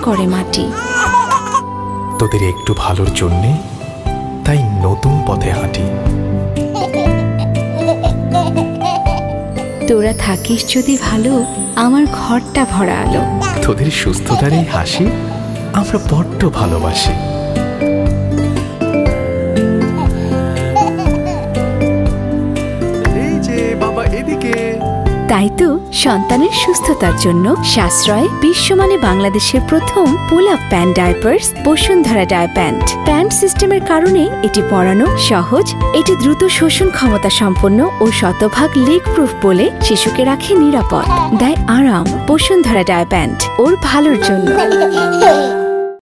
করে মাটি। তোদের একটু ভালোর জন্যে তাই নতুন পথে হাঁটি। তোরা থাকিস যদি ভালো, আমার ঘরটা ভরা আলো। তোদের সুস্থতার এই হাসি আমরা বড্ড ভালোবাসি। এই যে বাবা এদিকে। তাই তো সন্তানের সুস্থতার জন্য সাশ্রয় বিশ্বমানে বাংলাদেশের প্রথম pull up pant diapers Bashundhara diapant. Pant সিস্টেমের কারণে এটি পরানো সহজ, এটি দ্রুত শোষণ ক্ষমতা সম্পন্ন ও শতভাগ লিক প্রুফ বলে শিশুকে রাখে নিরাপদ, দেয় আরাম। বসুন্ধরা ডায়াপ্যান্ট, ওর ভালোর জন্য।